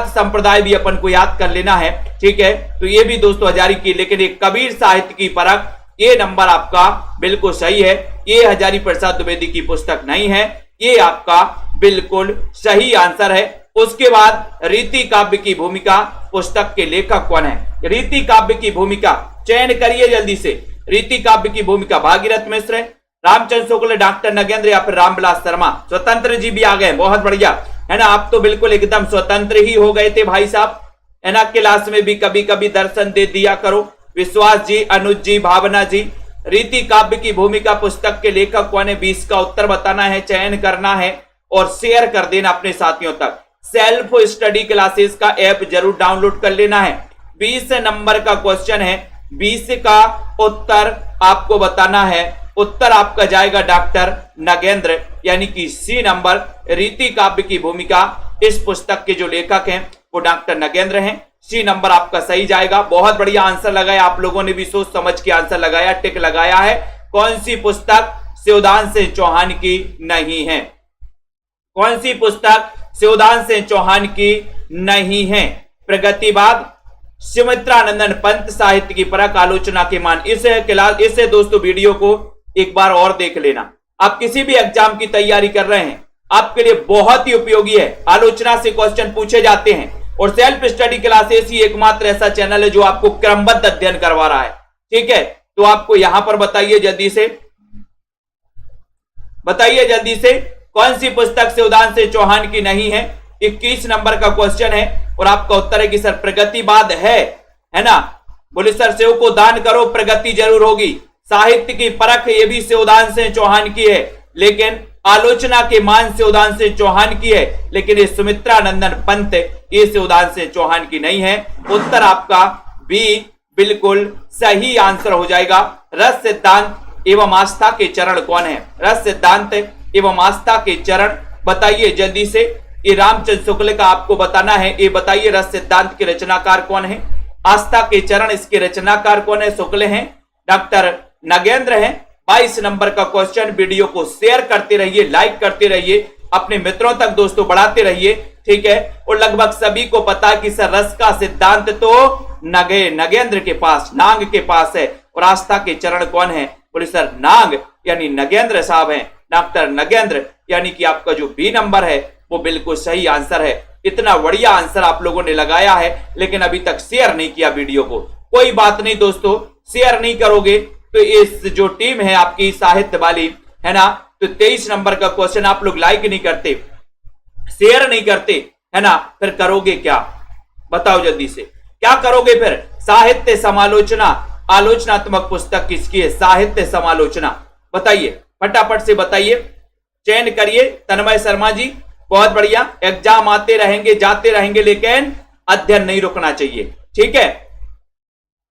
संप्रदाय भी अपन को याद कर लेना है, ठीक है। तो ये भी दोस्तों हजारी की, लेकिन ये कबीर साहित्य की परख, ये नंबर आपका बिल्कुल सही है। ये हजारी प्रसाद द्विवेदी की पुस्तक नहीं है, ये आपका बिल्कुल सही आंसर है। उसके बाद रीति काव्य की भूमिका पुस्तक के लेखक कौन है? रीति काव्य की भूमिका चयन करिए जल्दी से। रीति काव्य की भूमिका भागीरथ मिश्र, रामचंद्र शुक्ल, डॉक्टर नगेंद्र या फिर रामविलास शर्मा। स्वतंत्र जी भी आ गए, बहुत बढ़िया, है ना। आप तो बिल्कुल एकदम स्वतंत्र ही हो गए थे भाई साहब, है ना। क्लास में भी कभी कभी दर्शन दे दिया करो। विश्वास जी, अनुज जी, भावना जी। रीति काव्य की भूमिका पुस्तक के लेखक कौन है? 20 का उत्तर बताना है, चयन करना है और शेयर कर देना अपने साथियों तक। सेल्फ स्टडी क्लासेस का ऐप जरूर डाउनलोड कर लेना है। 20 नंबर का क्वेश्चन है, 20 का उत्तर आपको बताना है। उत्तर आपका जाएगा डॉक्टर नगेंद्र, यानी कि सी नंबर। रीति काव्य की भूमिका, इस पुस्तक के जो लेखक हैं वो डॉक्टर नगेंद्र हैं। सी नंबर आपका सही जाएगा। बहुत बढ़िया आंसर लगाया आप लोगों ने भी, सोच समझ के आंसर लगाया, टिक लगाया है। कौन सी पुस्तक शिवदान सिंह चौहान की नहीं है? कौन सी पुस्तक शिवदान सिंह चौहान की नहीं है? प्रगतिवाद, सुमित्रानंदन पंत, साहित्य की परख, आलोचना के मान। इसे दोस्तों वीडियो को एक बार और देख लेना। आप किसी भी एग्जाम की तैयारी कर रहे हैं, आपके लिए बहुत ही उपयोगी है। आलोचना से क्वेश्चन पूछे जाते हैं और सेल्फ स्टडी क्लासेस ही एकमात्र ऐसा चैनल है जो आपको क्रमबद्ध अध्ययन करवा रहा है। ठीक है, तो आपको यहां पर बताइए जल्दी से, बताइए जल्दी से, कौन सी पुस्तक शिवदान सिंह चौहान की नहीं है? 21 नंबर का क्वेश्चन है और आपका उत्तर है कि सर प्रगतिवाद है ना। बोले सर सेव को दान करो, प्रगति जरूर होगी। साहित्य की परख ये भी शिवदान सिंह चौहान की है, लेकिन आलोचना के मान शिवदान सिंह चौहान की है, लेकिन ये सुमित्रानंदन पंत ये शिवदान सिंह चौहान की नहीं है। उत्तर आपका बी बिल्कुल सही आंसर हो जाएगा। रस सिद्धांत एवं आस्था के चरण कौन है? रस सिद्धांत एवं आस्था के चरण बताइए जल्दी से। ये रामचंद्र शुक्ल का आपको बताना है। ये बताइए रस सिद्धांत के रचनाकार कौन है? आस्था के चरण इसके रचनाकार कौन है? शुक्ल हैं, डॉक्टर नगेंद्र हैं। 22 नंबर का क्वेश्चन। वीडियो को शेयर करते रहिए, लाइक करते रहिए, अपने मित्रों तक दोस्तों बढ़ाते रहिए। ठीक है, और लगभग सभी को पता है कि सर रस का सिद्धांत तो नगेंद्र के पास, नांग के पास है, और आस्था के चरण कौन है? बोले सर नांग यानी नगेंद्र साहब हैं, डॉक्टर नगेंद्र, यानी कि आपका जो बी नंबर है वो बिल्कुल सही आंसर है। इतना बढ़िया आंसर आप लोगों ने लगाया है, लेकिन अभी तक शेयर नहीं किया वीडियो को। कोई बात नहीं दोस्तों, शेयर नहीं करोगे तो इस जो टीम है आपकी साहित्य वाली है ना, तो 23 नंबर का क्वेश्चन आप लोग लाइक नहीं करते, शेयर नहीं करते है ना, फिर करोगे क्या? बताओ जल्दी से, क्या करोगे फिर? साहित्य समालोचना, आलोचनात्मक पुस्तक किसकी है? साहित्य समालोचना। बताइए फटाफट से बताइए, चयन करिए। तन्मय शर्मा जी बहुत बढ़िया। एग्जाम आते रहेंगे जाते रहेंगे, लेकिन अध्ययन नहीं रुकना चाहिए। ठीक है,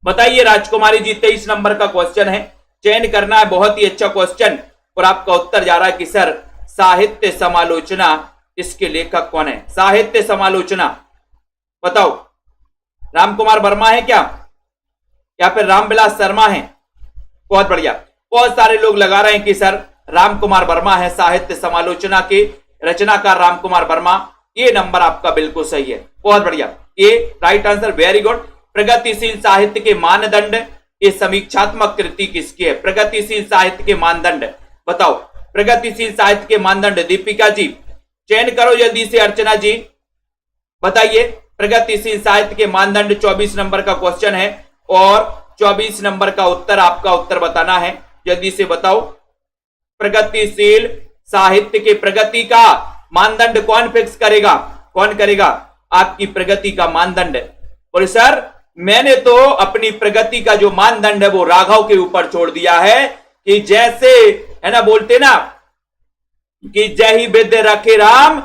बताइए राजकुमारी जी, 23 नंबर का क्वेश्चन है, चयन करना है। बहुत ही अच्छा क्वेश्चन, और आपका उत्तर जा रहा है कि सर साहित्य समालोचना, इसके लेखक कौन है? साहित्य समालोचना बताओ, रामकुमार वर्मा है क्या, या फिर रामविलास शर्मा है? बहुत बढ़िया, बहुत सारे लोग लगा रहे हैं कि सर रामकुमार वर्मा है, साहित्य समालोचना के रचनाकार रामकुमार वर्मा। ये नंबर आपका बिल्कुल सही है, बहुत बढ़िया, ये राइट आंसर, वेरी गुड। प्रगतिशील साहित्य के मानदंड, ये समीक्षात्मक कृति किसकी है? प्रगतिशील साहित्य के मानदंड बताओ, प्रगतिशील साहित्य के मानदंड। दीपिका जी चयन करो जल्दी से। अर्चना जी बताइए, प्रगतिशील साहित्य के मानदंड 24 नंबर का क्वेश्चन है, और 24 नंबर का उत्तर आपका उत्तर बताना है, जल्दी से बताओ। प्रगतिशील साहित्य के प्रगति का मानदंड कौन फिक्स करेगा? कौन करेगा आपकी प्रगति का मानदंड? बोले सर मैंने तो अपनी प्रगति का जो मानदंड है वो राघव के ऊपर छोड़ दिया है, कि जैसे है ना, बोलते ना कि जय ही विद्य रखे राम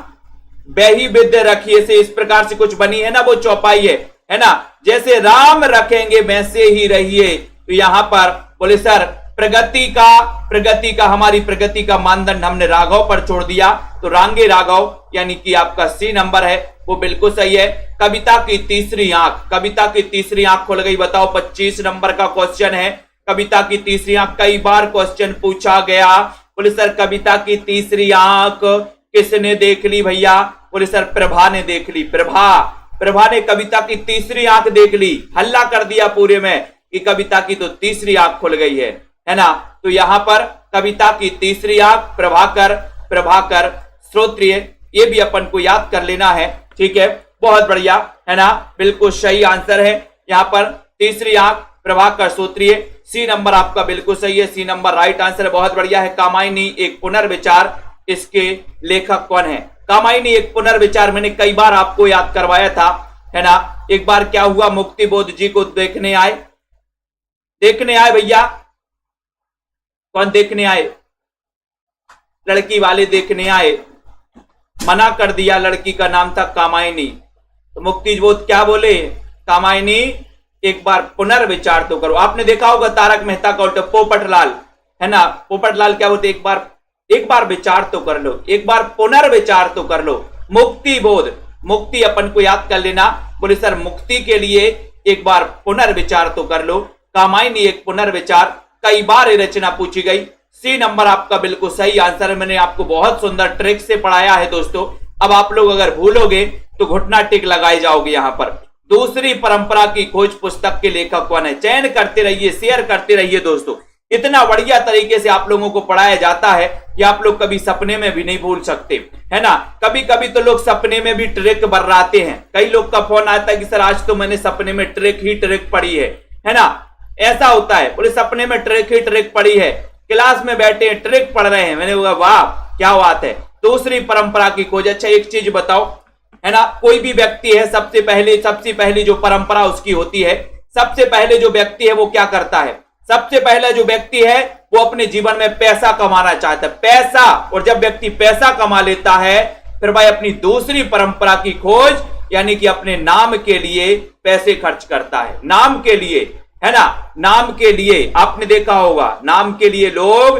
वही विद्य रखिए, से इस प्रकार से कुछ बनी है ना वो चौपाई है ना, जैसे राम रखेंगे वैसे ही रहिए। तो यहां पर बोले सर प्रगति का हमारी प्रगति का मानदंड हमने राघव पर छोड़ दिया, तो रांगे राघव, यानी कि आपका सी नंबर है वो बिल्कुल सही है। कविता की तीसरी आंख, कविता की तीसरी आंख खुल गई, बताओ। 25 नंबर का क्वेश्चन है, कविता की तीसरी आंख। कई बार क्वेश्चन पूछा गया, बोले सर कविता की तीसरी आंख किसने देख ली भैया? बोले सर प्रभा ने देख ली। प्रभा ने कविता की तीसरी आंख देख ली, हल्ला कर दिया पूरे में कि कविता की तो तीसरी आंख खुल गई है ना। तो यहां पर कविता की तीसरी आंख प्रभाकर श्रोत्रिय, ये भी अपन को याद कर लेना है। ठीक है, बहुत बढ़िया है ना, बिल्कुल सही आंसर है। यहां पर तीसरी आंख प्रभाकर श्रोत्रिय, सी नंबर आपका बिल्कुल सही है, सी नंबर राइट आंसर है, बहुत बढ़िया है। कामायनी एक पुनर्विचार, इसके लेखक कौन है? कामायनी एक पुनर्विचार मैंने कई बार आपको याद करवाया था है ना। एक बार क्या हुआ, मुक्तिबोध जी को देखने आए भैया। कौन देखने आए? लड़की वाले देखने आए, मना कर दिया। लड़की का नाम था कामायनी। तो मुक्तिबोध क्या बोले? कामायनी एक बार पुनर्विचार तो करो। आपने देखा होगा तारक मेहता का उल्टा, पोपटलाल है ना, पोपटलाल क्या बोलते? एक बार विचार तो कर लो, एक बार पुनर्विचार तो कर लो। मुक्तिबोध मुक्ति अपन को याद कर लेना। बोले सर मुक्ति के लिए एक बार पुनर्विचार तो कर लो। कामायनी एक पुनर्विचार, कई बार ये रचना पूछी गई। सी नंबर आपका बिल्कुल सही आंसर है। मैंने आपको बहुत सुंदर ट्रिक से पढ़ाया है दोस्तों। अब आप लोग अगर भूलोगे तो घुटना टिक लगाए जाओगे। यहां पर दूसरी परंपरा की खोज पुस्तक के लेखक कौन है? चयन करते रहिए, शेयर करते रहिए दोस्तों। इतना बढ़िया तरीके से आप लोगों को पढ़ाया जाता है कि आप लोग कभी सपने में भी नहीं भूल सकते, है ना। कभी कभी तो लोग सपने में भी ट्रिक बर्राते हैं। कई लोग का फोन आता है कि सर आज तो मैंने सपने में ट्रिक ही ट्रिक पढ़ी है ना। ऐसा होता है, बोले सपने में ट्रिक ही ट्रिक पढ़ी है, क्लास में बैठे हैं ट्रिक पढ़ रहे हैं। मैंने बोला वाह क्या बात है। दूसरी परंपरा की खोज। अच्छा एक चीज बताओ, है ना, कोई भी व्यक्ति है सबसे पहले जो परंपरा उसकी होती है, सबसे पहले जो व्यक्ति है वो क्या करता है? सबसे पहला जो व्यक्ति है वो अपने जीवन में पैसा कमाना चाहता है, पैसा। और जब व्यक्ति पैसा कमा लेता है फिर भाई अपनी दूसरी परंपरा की खोज, यानी कि अपने नाम के लिए पैसे खर्च करता है। नाम के लिए, है ना, नाम के लिए। आपने देखा होगा नाम के लिए लोग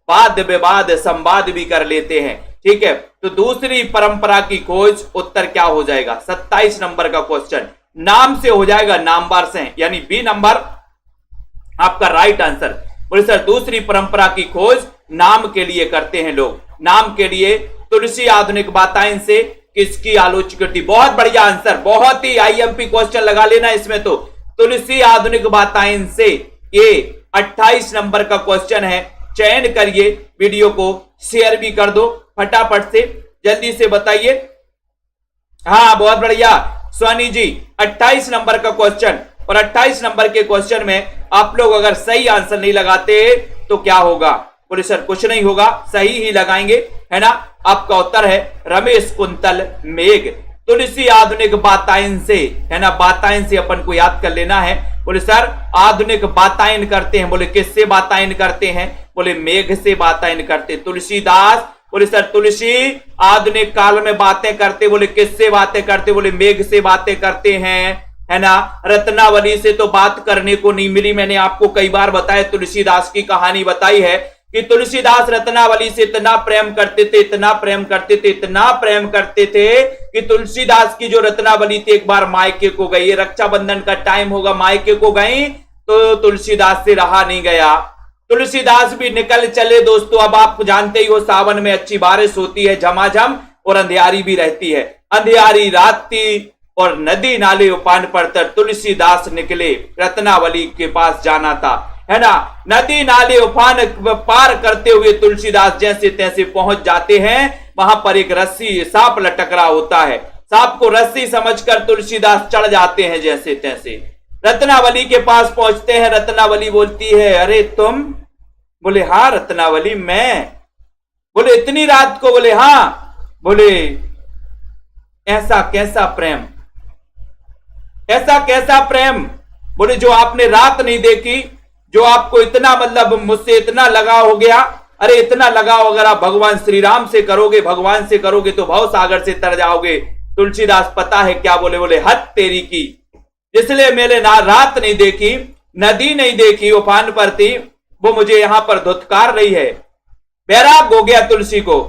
वाद विवाद संवाद भी कर लेते हैं। ठीक है, तो दूसरी परंपरा की खोज उत्तर क्या हो जाएगा? 27 नंबर का क्वेश्चन नाम से हो जाएगा, नामवार से, यानी बी नंबर आपका राइट आंसर। बोले सर दूसरी परंपरा की खोज नाम के लिए करते हैं लोग। नाम के लिए तुलसी आधुनिक वातायन से किसकी आलोचना करती? बहुत बढ़िया आंसर, बहुत ही आईएमपी क्वेश्चन लगा लेना इसमें तो। तुलसी आधुनिक वातायन से, ये 28 नंबर का क्वेश्चन है। चयन करिए, वीडियो को शेयर भी कर दो फटाफट से, जल्दी से बताइए। हाँ बहुत बढ़िया स्वानी जी, 28 नंबर का क्वेश्चन। और 28 नंबर के क्वेश्चन में आप लोग अगर सही आंसर नहीं लगाते तो क्या होगा? बोले सर कुछ नहीं होगा, सही ही लगाएंगे, है ना। आपका उत्तर है रमेश कुंतल मेघ। तुलसी आधुनिक वातायन से, है ना, वातायन से अपन को याद कर लेना है। बोले सर आधुनिक वातायन करते हैं, बोले किससे वातायन करते हैं? बोले मेघ से वातायन करते। तुलसीदास, बोले सर तुलसी आधुनिक काल में बातें करते, बोले किससे बातें करते? बोले मेघ से बातें करते हैं, है ना। रत्नावली से तो बात करने को नहीं मिली। मैंने आपको कई बार बताया, तुलसीदास की कहानी बताई है कि तुलसीदास रत्नावली से इतना प्रेम करते थे, इतना प्रेम करते थे, इतना प्रेम करते थे कि तुलसीदास की जो रत्नावली थी एक बार मायके को गई, रक्षाबंधन का टाइम होगा, मायके को गई तो तुलसीदास से रहा नहीं गया। तुलसीदास भी निकल चले दोस्तों। अब आप जानते ही हो सावन में अच्छी बारिश होती है झमाझम, और अंधियारी भी रहती है। अंधियारी रात थी और नदी नाले उफान पर तुलसीदास निकले, रत्नावली के पास जाना था, है ना। नदी नाले उफान पार करते हुए तुलसीदास जैसे तैसे पहुंच जाते हैं। वहां पर एक रस्सी, सांप लटक रहा होता है। सांप को रस्सी समझकर तुलसीदास चढ़ जाते हैं जैसे तैसे। रत्नावली के पास पहुंचते हैं। रत्नावली बोलती है अरे तुम? बोले हाँ रत्नावली मैं। बोले इतनी रात को? बोले हाँ। बोले ऐसा कैसा प्रेम, ऐसा कैसा प्रेम? बोले जो आपने रात नहीं देखी, जो आपको इतना मतलब मुझसे इतना लगाव हो गया। अरे इतना लगाव अगर आप भगवान श्री राम से करोगे, भगवान से करोगे तो भव सागर से तर जाओगे। तुलसीदास पता है क्या बोले? बोले हद तेरी की, इसलिए मैंने ना रात नहीं देखी, नदी नहीं देखी उफान पर थी, वो मुझे यहां पर धुतकार रही है। बैराग हो गया तुलसी को।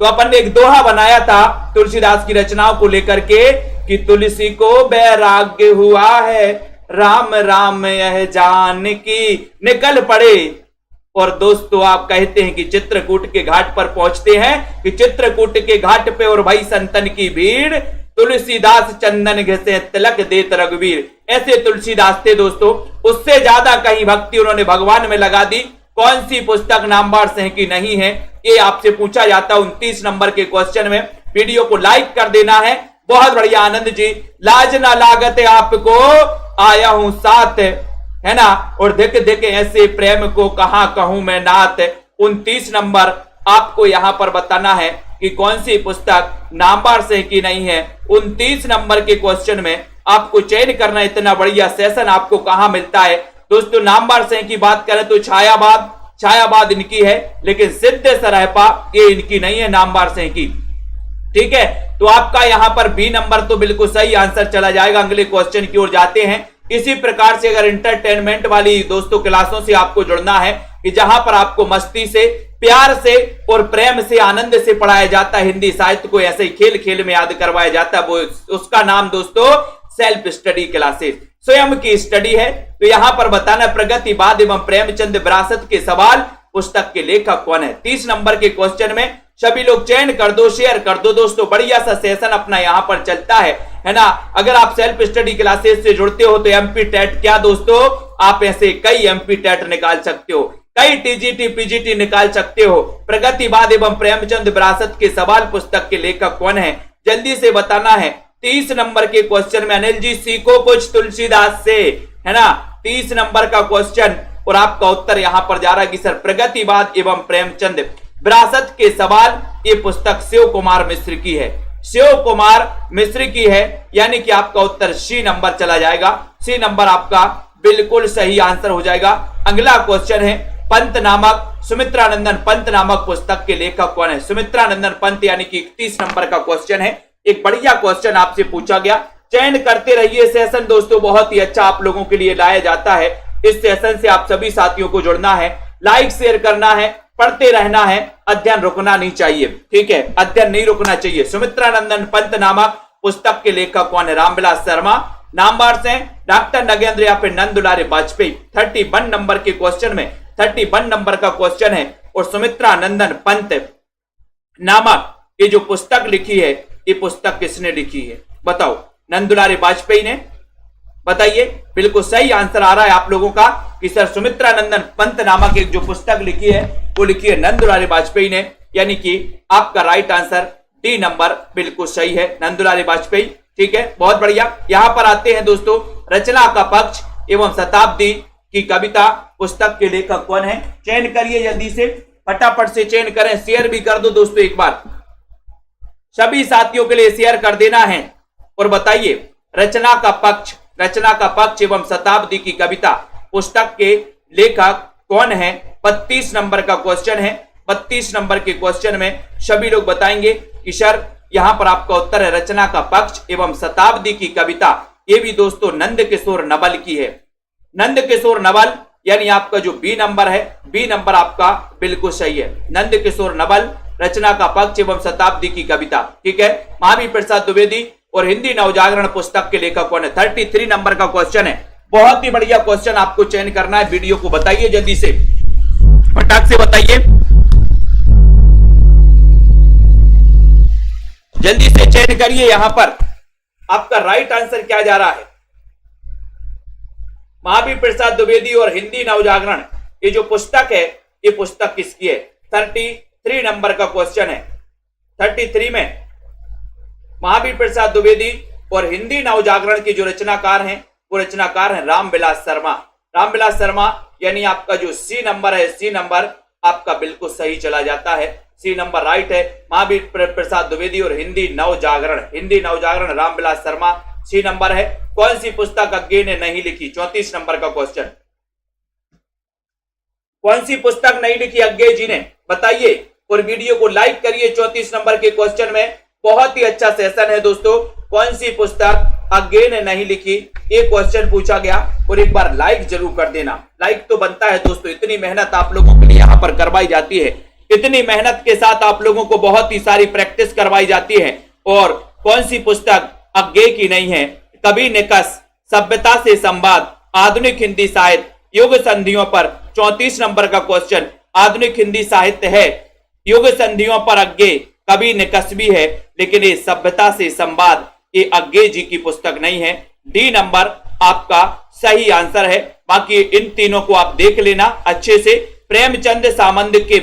तो अपन ने एक दोहा बनाया था तुलसीदास की रचनाओं को लेकर के कि तुलसी को बैराग्य हुआ है, राम राम यह जानकी निकल पड़े। और दोस्तों आप कहते हैं कि चित्रकूट के घाट पर पहुंचते हैं कि चित्रकूट के घाट पे और भाई संतन की भीड़, तुलसीदास चंदन घसे तिलक देत रघुवीर। ऐसे तुलसीदास थे दोस्तों। उससे ज्यादा कहीं भक्ति उन्होंने भगवान में लगा दी। कौन सी पुस्तक नामवार से है कि नहीं है ये आपसे पूछा जाता है 29 नंबर के क्वेश्चन में। वीडियो को लाइक कर देना है। बहुत बढ़िया आनंद जी, लाज ना लागत आपको आया हूं साथ, है ना। और देखे देखे ऐसे प्रेम को कहां कहूं मैं नाथ। 29 नंबर आपको यहां पर बताना है कि कौन सी पुस्तक नामवार से कि नहीं है। 29 नंबर के क्वेश्चन में आपको चयन करना। इतना बढ़िया सेशन आपको कहां मिलता है दोस्तों। नामवार से की बात करें तो छायाबाद इनकी है, लेकिन सिद्ध सरायपा ये इनकी नहीं है, नामवार से की। ठीक है, तो आपका यहां पर बी नंबर तो बिल्कुल सही आंसर चला जाएगा। अगले क्वेश्चन की ओर जाते हैं। इसी प्रकार से अगर इंटरटेनमेंट वाली दोस्तों क्लासों से आपको जुड़ना है कि जहां पर आपको मस्ती से प्यार से और प्रेम से आनंद से पढ़ाया जाता है। हिंदी साहित्य को ऐसे ही खेल खेल में याद करवाया जाता है, वो उसका नाम दोस्तों सेल्फ स्टडी क्लासेस, स्वयं की स्टडी है। तो यहां पर बताना प्रगतिवाद एवं प्रेमचंद विरासत के सवाल, पुस्तक के लेखक कौन है। 30 नंबर के क्वेश्चन में सभी लोग चयन कर दो, शेयर कर दो दोस्तों, बढ़िया सा सेशन अपना यहां पर चलता है ना। अगर आप सेल्फ स्टडी क्लासेस से जुड़ते हो तो एमपी टेट क्या दोस्तों, आप ऐसे कई एमपी टेट निकाल सकते हो, कई टीजीटी पीजीटी निकाल सकते हो। प्रगतिवाद एवं प्रेमचंद विरासत के सवाल, पुस्तक के लेखक कौन है, जल्दी से बताना है। 30 नंबर के क्वेश्चन में अनिल जी सीखो कुछ तुलसीदास से, है ना, 30 नंबर का क्वेश्चन और आपका उत्तर यहां पर जा रहा है कि सर प्रगतिवाद एवं प्रेमचंद विरासत के सवाल, ये पुस्तक शिव कुमार मिश्र की है, शिव कुमार मिश्र की है, यानी कि आपका उत्तर सी नंबर चला जाएगा। सी नंबर आपका बिल्कुल सही आंसर हो जाएगा। अगला क्वेश्चन है पंत नामक, सुमित्रानंदन पंत नामक पुस्तक के लेखक कौन है। सुमित्रानंदन पंत यानी कि 31 नंबर का क्वेश्चन है। एक बढ़िया क्वेश्चन आपसे पूछा गया, चयन करते रहिए। सेशन दोस्तों बहुत ही अच्छा आप लोगों के लिए लाया जाता है। इस सेशन से आप सभी साथियों को जुड़ना है, लाइक शेयर करना है, पढ़ते रहना है, अध्ययन रुकना नहीं चाहिए, ठीक है, अध्ययन नहीं रुकना चाहिए। सुमित्रानंदन पंत नामक पुस्तक के लेखक कौन है। रामविलास शर्मा, नामवार से डॉक्टर नगेंद्र या फिर नंद दुलारी वाजपेयी। 31 नंबर के क्वेश्चन में 31 नंबर का क्वेश्चन है और सुमित्रानंदन पंत नामक ये जो पुस्तक लिखी है, ये पुस्तक किसने लिखी है बताओ। नंद दुलारी वाजपेयी ने, बताइए। बिल्कुल सही आंसर आ रहा है आप लोगों का कि सर सुमित्रानंदन पंत नामक एक जो पुस्तक लिखी है वो लिखी है नंद दुलारी वाजपेयी ने, यानी कि आपका राइट आंसर डी नंबर बिल्कुल सही है, नंद दुलारी वाजपेयी, ठीक है, बहुत बढ़िया। यहां पर आते हैं दोस्तों, रचना का पक्ष एवं शताब्दी की कविता, पुस्तक के लेखक कौन है। चयन करिए जल्दी से, फटाफट से चयन करें, शेयर भी कर दो दोस्तों, एक बार सभी साथियों के लिए शेयर कर देना है और बताइए रचना का पक्ष एवं शताब्दी की कविता, पुस्तक के लेखक कौन है। 32 नंबर का क्वेश्चन है। 32 नंबर के क्वेश्चन में सभी लोग बताएंगे कि सर यहां पर आपका उत्तर है रचना का पक्ष एवं शताब्दी की कविता। ये भी दोस्तों नंद किशोर नवल की है, नंद किशोर नवल, यानी आपका जो बी नंबर है, बी नंबर आपका बिल्कुल सही है, नंद किशोर नवल, रचना का पक्ष एवं शताब्दी की कविता, ठीक है। महावीर प्रसाद द्विवेदी और हिंदी नवजागरण पुस्तक के लेखक कौन है। 33 नंबर का क्वेश्चन है, बहुत ही बढ़िया क्वेश्चन आपको चयन करना है। वीडियो को बताइए जल्दी से, फटाक से बताइए, जल्दी से चयन करिए। यहां पर आपका राइट आंसर क्या जा रहा है। महावीर प्रसाद द्विवेदी और हिंदी नवजागरण ये जो पुस्तक है, ये पुस्तक किसकी है। 33 नंबर का क्वेश्चन है। 33 में महावीर प्रसाद द्विवेदी और हिंदी नवजागरण के जो रचनाकार हैं वो रचनाकार हैं रामविलास शर्मा। रामविलास शर्मा यानी आपका जो सी नंबर है, सी नंबर आपका बिल्कुल सही चला जाता है, सी नंबर राइट है। महावीर प्रसाद द्विवेदी और हिंदी नवजागरण रामविलास शर्मा, सी नंबर है। कौन सी पुस्तक अज्ञे ने नहीं लिखी। 34 नंबर का क्वेश्चन, कौन सी पुस्तक नहीं लिखी अज्ञे जी ने, बताइए और वीडियो को लाइक करिए। 34 नंबर के क्वेश्चन में बहुत ही अच्छा सेशन है दोस्तों, कौन सी पुस्तक अज्ञे ने नहीं लिखी, ये क्वेश्चन पूछा गया और एक बार लाइक जरूर कर देना। लाइक तो बनता है दोस्तों, इतनी मेहनत आप लोगों के लिए यहां पर करवाई जाती है, इतनी मेहनत के साथ आप लोगों को बहुत ही सारी प्रैक्टिस करवाई जाती है। और कौन सी पुस्तक अज्ञे की नहीं है। कवि निकष, सभ्यता से संवाद, आधुनिक हिंदी साहित्य, युग संधियों पर। 34 नंबर का क्वेश्चन, आधुनिक हिंदी साहित्य है, युग संधियों पर अज्ञे, कवि निकष भी है, लेकिन ये सभ्यता से संवाद ये अज्ञे जी की पुस्तक नहीं है। डी नंबर आपका सही आंसर है। बाकी इन तीनों को आप देख लेना अच्छे से। प्रेमचंद सामंत के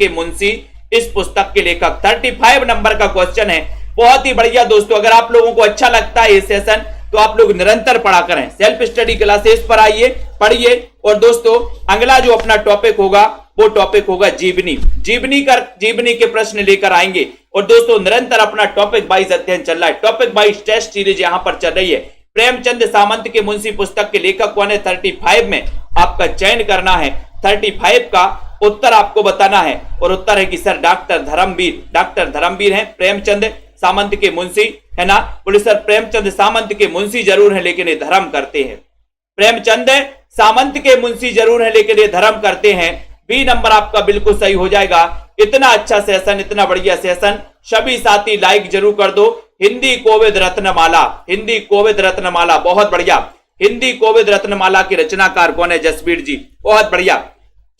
मुंशी इस पुस्तक के लेखक। 35 नंबर का क्वेश्चन है, बहुत ही बढ़िया दोस्तों। अगर आप लोगों को अच्छा लगता है ये सेशन तो आप लोग निरंतर पढ़ा करें, सेल्फ स्टडी क्लासेस पर आइए, पढ़िए। और दोस्तों अगला जो अपना टॉपिक होगा वो टॉपिक होगा जीवनी के प्रश्न लेकर आएंगे। और दोस्तों निरंतर अपना टॉपिक वाइज अध्ययन चल रहा है, टॉपिक वाइज टेस्ट सीरीज यहां पर चल रही है। प्रेमचंद सामंत के मुंशी पुस्तक के लेखक कौन है। 35 में आपका चयन करना है। 35 का उत्तर आपको बताना है और उत्तर है कि सर डॉक्टर धर्मवीर हैं प्रेमचंद सामंत के मुंशी, है ना। बोले सर प्रेमचंद सामंत के मुंशी जरूर है लेकिन ये धर्म करते हैं। प्रेमचंद सामंत के मुंशी जरूर है लेकिन ये धर्म करते हैं। बी नंबर आपका बिल्कुल सही हो जाएगा। इतना अच्छा सेशन, इतना बढ़िया सेशन, सभी साथी लाइक जरूर कर दो। हिंदी कोविद रत्नमाला, हिंदी कोविद रत्नमाला बहुत बढ़िया। हिंदी कोविद रत्नमाला के रचनाकार कौन है? जसबीर जी, बहुत बढ़िया।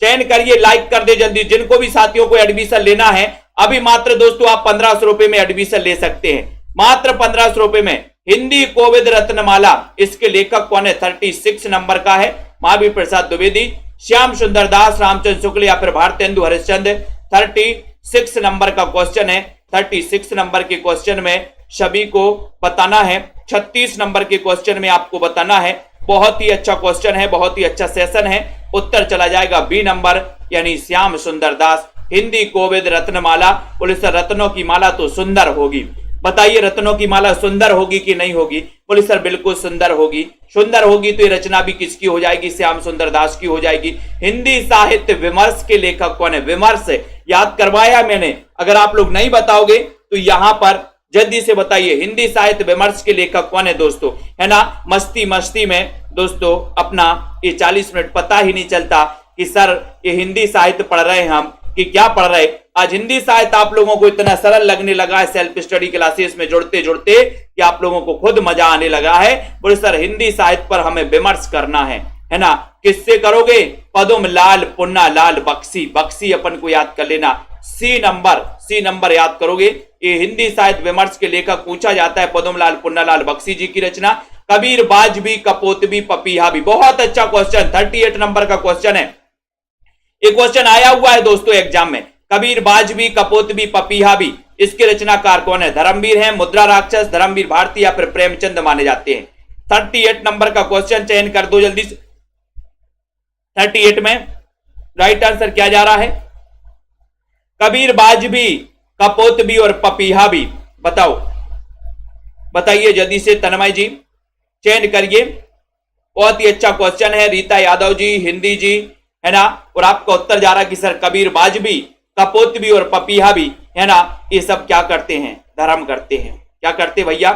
चयन करिए, लाइक कर दे जल्दी। जिनको भी साथियों को एडमिशन लेना है, अभी मात्र दोस्तों आप 1500 रुपए में एडमिशन ले सकते हैं, मात्र 1500 रुपए में। हिंदी कोविद रत्नमाला, इसके लेखक कौन है? 36 नंबर का है, महावीर प्रसाद द्विवेदी, श्याम सुंदर दास, रामचंद्र शुक्ल या फिर भारतेंदु हरिश्चंद्र। 36 नंबर का क्वेश्चन है। 36 नंबर के क्वेश्चन में सभी को बताना है। 36 नंबर के क्वेश्चन में आपको बताना है। बहुत ही अच्छा क्वेश्चन है, बहुत ही अच्छा सेशन है। उत्तर चला जाएगा बी नंबर, यानी श्याम सुंदर दास। हिंदी कोविद रत्नमाला, बोले सर रत्नों की माला तो सुंदर होगी, बताइए रत्नों की माला सुंदर होगी कि नहीं होगी? बोले सर बिल्कुल सुंदर होगी। सुंदर होगी तो ये रचना भी किसकी हो जाएगी? श्याम सुंदर दास की हो जाएगी। हिंदी साहित्य विमर्श के लेखक कौन है? विमर्श याद करवाया मैंने, अगर आप लोग नहीं बताओगे तो यहां पर जल्दी से बताइए। हिंदी साहित्य विमर्श के लेखक कौन है दोस्तों? है ना, मस्ती मस्ती में दोस्तों अपना ये 40 मिनट पता ही नहीं चलता कि सर ये हिंदी साहित्य पढ़ रहे हैं हम कि क्या पढ़ रहे। आज हिंदी साहित्य आप लोगों को इतना सरल लगने लगा है सेल्फ स्टडी क्लासेस में जुड़ते जुड़ते कि आप लोगों को खुद मजा आने लगा है। बोले सर हिंदी साहित्य पर हमें विमर्श करना है ना? किससे करोगे? पदम लाल पुन्ना लाल बख्शी, बख्शी अपन को याद कर लेना। सी नंबर याद करोगे। ये हिंदी साहित्य विमर्श के लेखक पूछा जाता है पदम लाल पुन्ना लाल बख्शी जी की रचना। कबीर बाजबी कपोतबी पपीहा भी, बहुत अच्छा क्वेश्चन, 38 नंबर का क्वेश्चन है। एक क्वेश्चन आया हुआ है दोस्तों एग्जाम में, कबीर बाजबी कपोतबी पपीहा भी, इसके रचनाकार कौन है? धर्मवीर है, मुद्रा राक्षस, धर्मवीर भारती या फिर प्रेमचंद माने जाते हैं। 38 नंबर का क्वेश्चन चयन कर दो जल्दी से। 38 में राइट आंसर क्या जा रहा है? कबीर बाजबी कपोतबी और पपीहा भी, बताओ, बताइए जल्दी से तन्मय जी, चयन करिए। बहुत ही अच्छा क्वेश्चन है। रीता यादव जी, हिंदी जी, है ना, और आपका उत्तर जा रहा है कि सर कबीर बाजबी कपोतबी और पपीहा भी, है ना, ये सब क्या करते हैं? धर्म करते हैं। क्या करते भैया?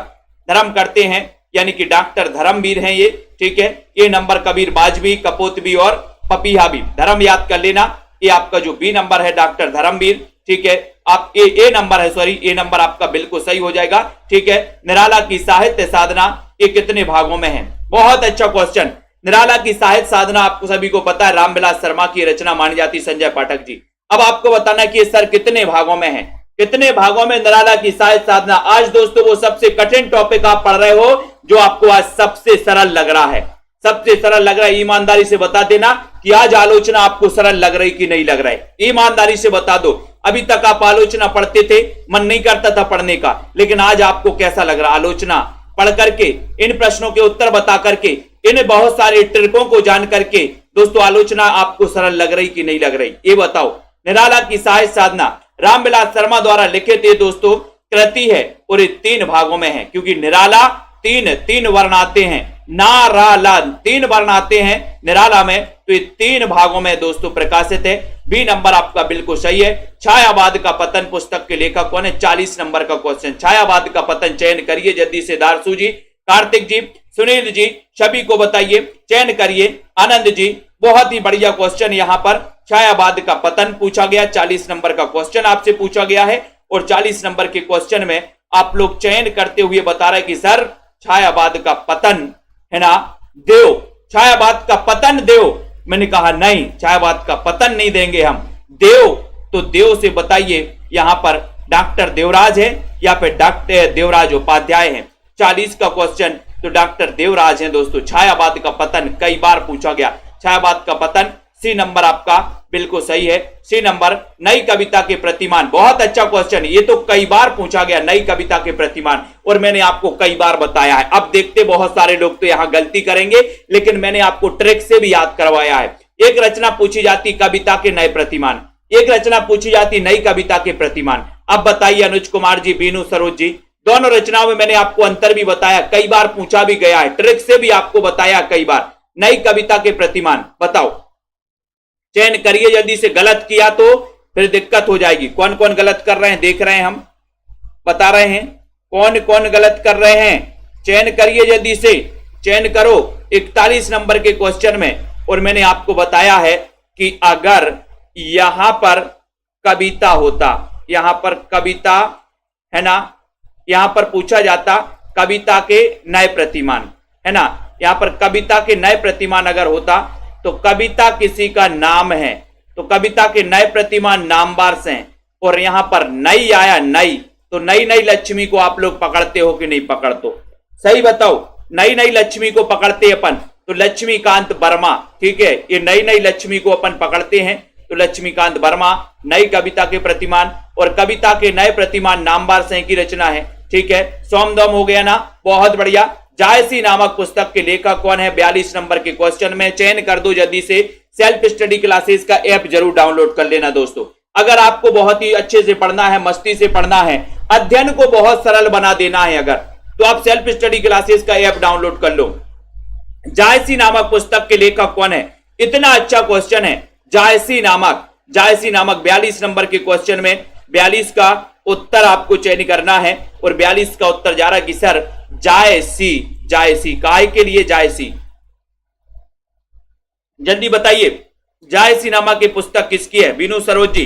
धर्म करते हैं, यानी कि डॉक्टर धर्मवीर हैं ये, ठीक है। ये नंबर कबीर बाजबी कपोतबी और पपीहा भी, धर्म याद कर लेना। ये आपका जो बी नंबर है डॉक्टर धर्मवीर, ठीक है। आप ए नंबर है, सॉरी ए नंबर आपका बिल्कुल सही हो जाएगा, ठीक है। निराला की साहित्य साधना ये कितने भागों में है? बहुत अच्छा क्वेश्चन। निराला की साहित्य साधना आपको सभी को पता है, रामविलास शर्मा की रचना मानी जाती, संजय पाठक जी। अब आपको बताना कि सर कितने भागों में है, कितने भागों में निराला की साहित्य साधना। आज दोस्तों वो सबसे कठिन टॉपिक आप पढ़ रहे हो जो आपको आज सबसे सरल लग रहा है, सबसे सरल लग रहा है। ईमानदारी से बता देना कि आज आलोचना आपको सरल लग रही कि नहीं लग रहा है, ईमानदारी से बता दो। अभी तक आप आलोचना पढ़ते थे, मन नहीं करता था पढ़ने का, लेकिन आज आपको कैसा लग रहा? आलोचना पढ़ करके, इन प्रश्नों के उत्तर बता करके, इन बहुत सारे ट्रिकों को जान करके दोस्तों आलोचना आपको सरल लग रही कि नहीं लग रही, ये बताओ। निराला की साहित्य साधना रामविलास शर्मा द्वारा लिखित ये दोस्तों कृति है और ये 3 भागों में है, क्योंकि निराला तीन वर्ण आते हैं, ना रा ला 3 वर्ण आते हैं निराला में, तो ये 3 भागों में दोस्तों प्रकाशित है। बी नंबर आपका बिल्कुल सही है। छायावाद का पतन पुस्तक के लेखक कौन है? 40 नंबर का क्वेश्चन, छायावाद का पतन। चयन करिए जल्दी से, दारसू जी, कार्तिक जी, सुनील जी, सभी को बताइए, चयन करिए। आनंद जी, बहुत ही बढ़िया क्वेश्चन यहाँ पर छायावाद का पतन पूछा गया। 40 नंबर का क्वेश्चन आपसे पूछा गया है और 40 नंबर के क्वेश्चन में आप लोग चयन करते हुए बता रहे कि सर छायावाद का पतन, है ना, देव, छायावाद का पतन देव। मैंने कहा नहीं, छायावाद का पतन नहीं देंगे हम, देव। तो देव से बताइए यहां पर डॉक्टर देवराज है या फिर डॉक्टर देवराज उपाध्याय है। 40 का क्वेश्चन तो डॉक्टर देवराज है दोस्तों। छायावाद का पतन कई बार पूछा गया, छायावाद का पतन। सी नंबर आपका बिल्कुल सही है। सी नंबर नई कविता के प्रतिमान, बहुत अच्छा क्वेश्चन, ये तो कई बार पूछा गया, नई कविता के प्रतिमान, और मैंने आपको कई बार बताया है। अब देखते बहुत सारे लोग तो यहां गलती करेंगे, लेकिन मैंने आपको ट्रिक से भी याद करवाया है। एक रचना पूछी जाती कविता के नए प्रतिमान, एक रचना पूछी जाती नई कविता के प्रतिमान। अब बताइए अनुज कुमार जी, बीनू सरोज जी, दोनों रचनाओं में मैंने आपको अंतर भी बताया, कई बार पूछा भी गया है, ट्रिक से भी आपको बताया कई बार। नई कविता के प्रतिमान बताओ, चयन करिए जल्दी से। गलत किया तो फिर दिक्कत हो जाएगी। कौन कौन गलत कर रहे हैं देख रहे हैं, हम बता रहे हैं कौन कौन गलत कर रहे हैं। चयन करिए जल्दी से, चयन करो 41 नंबर के क्वेश्चन में। और मैंने आपको बताया है कि अगर यहां पर कविता होता, यहां पर कविता है ना, यहां पर पूछा जाता कविता के नए प्रतिमान, है ना। यहां पर कविता के नए प्रतिमान अगर होता तो कविता किसी का नाम है, तो कविता के नए प्रतिमान नामवार से हैं, और यहां पर नई आया, नई, तो नई नई लक्ष्मी को आप लोग पकड़ते हो कि नहीं पकड़ते? सही बताओ, नई नई लक्ष्मी को पकड़ते अपन तो लक्ष्मीकांत वर्मा, ठीक है, ये नई नई लक्ष्मी को अपन पकड़ते हैं तो लक्ष्मीकांत वर्मा नई कविता के प्रतिमान, और कविता के नए प्रतिमान नामवार से की रचना है, ठीक है। सोमदम हो गया ना, बहुत बढ़िया। जायसी नामक पुस्तक के लेखक कौन है? 42 नंबर के क्वेश्चन में चयन कर दो जल्दी से। सेल्फ स्टडी क्लासेस का ऐप जरूर डाउनलोड कर लेना दोस्तों। अगर आपको बहुत ही अच्छे से पढ़ना है, मस्ती से पढ़ना है, अध्ययन को बहुत सरल बना देना है अगर, तो आप सेल्फ स्टडी क्लासेस का ऐप डाउनलोड कर लो। जायसी नामक पुस्तक के लेखक कौन है? इतना अच्छा क्वेश्चन है, जायसी नामक 42 नंबर के क्वेश्चन में 42 का उत्तर आपको चयन करना है, और 42 का उत्तर जा रहा है कि सर जायसी, जायसी काय के लिए जायसी, जल्दी बताइए। जायसी नामक की पुस्तक किसकी है? बीनू सरोज जी,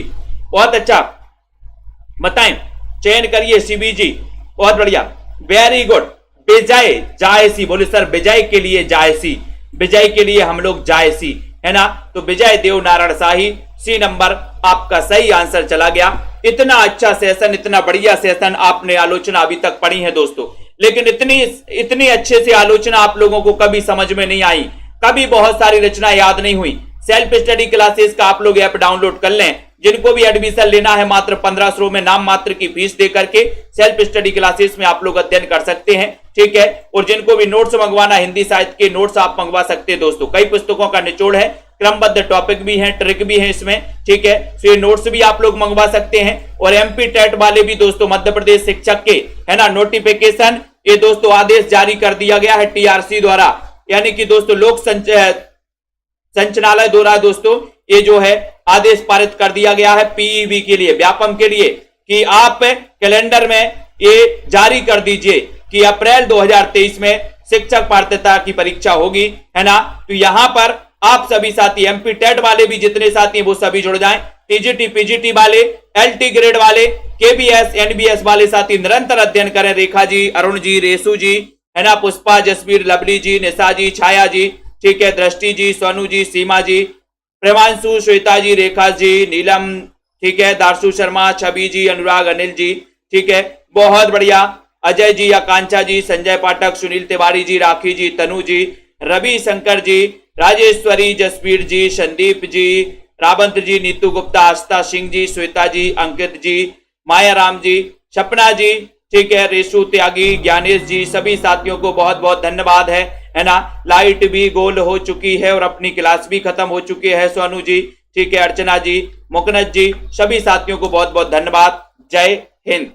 बहुत अच्छा, बताएं, चयन करिए। सीबी जी, बहुत बढ़िया, वेरी गुड। विजय जायसी, बोले सर विजय के लिए जायसी, विजय के लिए हम लोग जायसी, है ना। तो विजय देव नारायण शाही, सी नंबर आपका सही आंसर चला गया। इतना अच्छा सेशन, इतना बढ़िया सेशन आपने आलोचना अभी तक पढ़ी है दोस्तों, लेकिन इतनी अच्छे से आलोचना आप लोगों को कभी समझ में नहीं आई, कभी बहुत सारी रचना याद नहीं हुई। सेल्फ स्टडी क्लासेस का आप लोग ऐप डाउनलोड कर लें। जिनको भी एडमिशन लेना है मात्र 1500 में नाम मात्र की फीस दे करके सेल्फ स्टडी क्लासेस में आप लोग अध्ययन कर सकते हैं, ठीक है। और जिनको भी नोट्स मंगवाना, हिंदी साहित्य के नोट्स आप मंगवा सकते हैं दोस्तों। कई पुस्तकों का निचोड़ है, क्रमबद्ध टॉपिक भी है, ट्रिक भी है इसमें, ठीक है। तो ये नोट्स भी आप लोग मंगवा सकते हैं। और एमपी टेट वाले भी दोस्तों, मध्य प्रदेश शिक्षक के, है ना, नोटिफिकेशन ये दोस्तों आदेश जारी कर दिया गया है टीआरसी द्वारा, यानी कि दोस्तों लोक संचालय द्वारा दोस्तों ये जो है आदेश पारित कर दिया गया है पीईबी के लिए, व्यापम के लिए, कि आप कैलेंडर में ये जारी कर दीजिए कि अप्रैल 2023 में शिक्षक पात्रता की परीक्षा होगी, है ना। तो यहां पर आप सभी साथी, एमपी टेट वाले भी जितने साथी हैं वो सभी जुड़ जाएं, टीजीटी पीजीटी वाले, एलटी ग्रेड वाले, केबीएस एनबीएस वाले साथी निरंतर अध्ययन करें। रेखा जी, अरुण जी, रेसु जी, है ना, पुष्पा, जसवीर, लवली जी, निशा जी, छाया जी, ठीक है, दृष्टि जी, सोनू जी, सीमा जी, प्रेमांशु, श्वेता जी, रेखा जी, नीलम, ठीक है, दारसु शर्मा, छवि जी, अनुराग, अनिल जी, ठीक है, बहुत बढ़िया, अजय जी, आकांक्षा जी, संजय पाठक, सुनील तिवारी जी, राखी जी, तनु जी, रवि शंकर जी, राजेश्वरी, जसवीर जी, संदीप जी, रावंत जी, नीतू गुप्ता, आस्था सिंह जी, श्वेता जी, अंकित जी, माया राम जी, सपना जी, ठीक है, रेशु त्यागी, ज्ञानेश जी, सभी साथियों को बहुत बहुत धन्यवाद है ना। लाइट भी गोल हो चुकी है और अपनी क्लास भी खत्म हो चुकी है। सोनू जी, ठीक है, अर्चना जी, मुकनज जी, सभी साथियों को बहुत बहुत धन्यवाद। जय हिंद।